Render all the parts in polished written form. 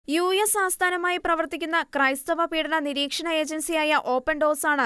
US ആസ്ഥാനമായി പ്രവർത്തിക്കുന്ന ക്രൈസ്തവ പീഡന നിരീക്ഷണ ഏജൻസിയായ ഓപ്പൺ ഡോഴ്സ് ആണ്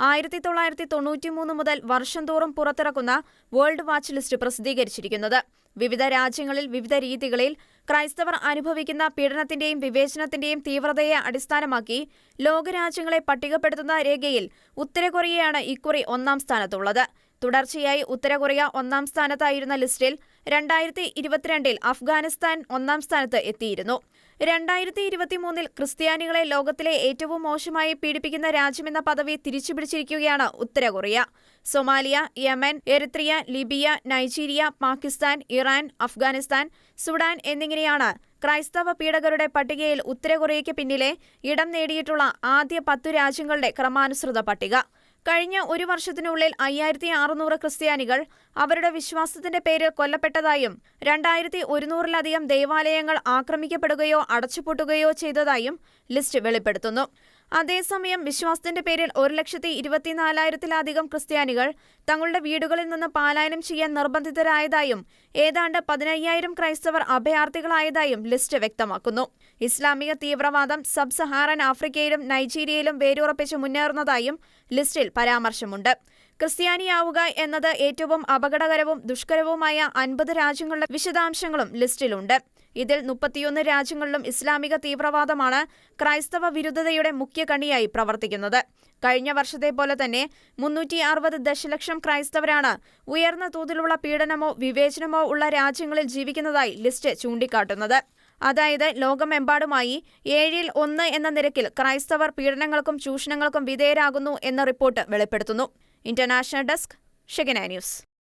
1993 മുതൽ വർഷം തോറും പുറത്തിറക്കുന്ന വേൾഡ് വാച്ച് ലിസ്റ്റ് പ്രസിദ്ധീകരിച്ചിരിക്കുന്നത്. വിവിധ രാജ്യങ്ങളിൽ വിവിധ രീതികളിൽ ക്രൈസ്തവർ അനുഭവിക്കുന്ന പീഡനത്തിന്റെയും വിവേചനത്തിന്റെയും തീവ്രതയെ അടിസ്ഥാനമാക്കി ലോകരാജ്യങ്ങളെ പട്ടികപ്പെടുത്തുന്ന രേഖയിൽ ഉത്തര കൊറിയയാണ് ഇക്കുറി ഒന്നാം സ്ഥാനത്തുള്ളത്. തുടർച്ചയായി ഉത്തര കൊറിയ ഒന്നാം സ്ഥാനത്തായിരുന്ന ലിസ്റ്റിൽ 2022 അഫ്ഗാനിസ്ഥാൻ ഒന്നാം സ്ഥാനത്ത് എത്തിയിരുന്നു. 2023 ക്രിസ്ത്യാനികളെ ലോകത്തിലെ ഏറ്റവും മോശമായി പീഡിപ്പിക്കുന്ന രാജ്യമെന്ന പദവി തിരിച്ചുപിടിച്ചിരിക്കുകയാണ് ഉത്തര Korea. Somalia, Yemen, Eritrea, Libya, Nigeria, Pakistan, Iran, Afghanistan, Sudan എന്നിങ്ങനെയാണ് ക്രൈസ്തവ പീഡകരുടെ പട്ടികയിൽ ഉത്തര കൊറിയയ്ക്ക് പിന്നിലെ ഇടം നേടിയിട്ടുള്ള ആദ്യ 10 രാജ്യങ്ങളുടെ ക്രമാനുസൃത പട്ടിക. കഴിഞ്ഞ ഒരു വർഷത്തിനുള്ളിൽ 5600 ക്രിസ്ത്യാനികൾ അവരുടെ വിശ്വാസത്തിന്റെ പേരിൽ കൊല്ലപ്പെട്ടതായും 2100-ലധികം ദേവാലയങ്ങൾ ആക്രമിക്കപ്പെടുകയോ അടച്ചുപൂട്ടുകയോ ചെയ്തതായും ലിസ്റ്റ് വെളിപ്പെടുത്തുന്നു. അതേസമയം വിശ്വാസത്തിന്റെ പേരിൽ 1,24,000-ലധികം ക്രിസ്ത്യാനികൾ തങ്ങളുടെ വീടുകളിൽ നിന്ന് പലായനം ചെയ്യാൻ നിർബന്ധിതരായതായും ഏതാണ്ട് 15,000 ക്രൈസ്തവർ അഭയാർത്ഥികളായതായും ലിസ്റ്റ് വ്യക്തമാക്കുന്നു. ഇസ്ലാമിക തീവ്രവാദം സബ് സഹാറൻ ആഫ്രിക്കയിലും നൈജീരിയയിലും വേരുറപ്പിച്ച് മുന്നേറുന്നതായും ലിസ്റ്റിൽ പരാമർശമുണ്ട്. ക്രിസ്ത്യാനിയാവുക എന്നത് ഏറ്റവും അപകടകരവും ദുഷ്കരവുമായ 50 രാജ്യങ്ങളുടെ വിശദാംശങ്ങളും ലിസ്റ്റിലുണ്ട്. ഇതിൽ 31 രാജ്യങ്ങളിലും ഇസ്ലാമിക തീവ്രവാദമാണ് ക്രൈസ്തവ വിരുദ്ധതയുടെ മുഖ്യ കണ്ണിയായി പ്രവർത്തിക്കുന്നത്. കഴിഞ്ഞ വർഷത്തെ പോലെ തന്നെ 360 ദശലക്ഷം ക്രൈസ്തവരാണ് ഉയർന്ന തോതിലുള്ള പീഡനമോ വിവേചനമോ ഉള്ള രാജ്യങ്ങളിൽ ജീവിക്കുന്നതായി ലിസ്റ്റ് ചൂണ്ടിക്കാട്ടുന്നത്. അതായത് ലോകമെമ്പാടുമായി 7-ൽ 1 എന്ന നിരക്കിൽ ക്രൈസ്തവർ പീഡനങ്ങൾക്കും ചൂഷണങ്ങൾക്കും വിധേയരാകുന്നു എന്ന റിപ്പോർട്ട് വെളിപ്പെടുത്തുന്നു. International desk, Shekinah news.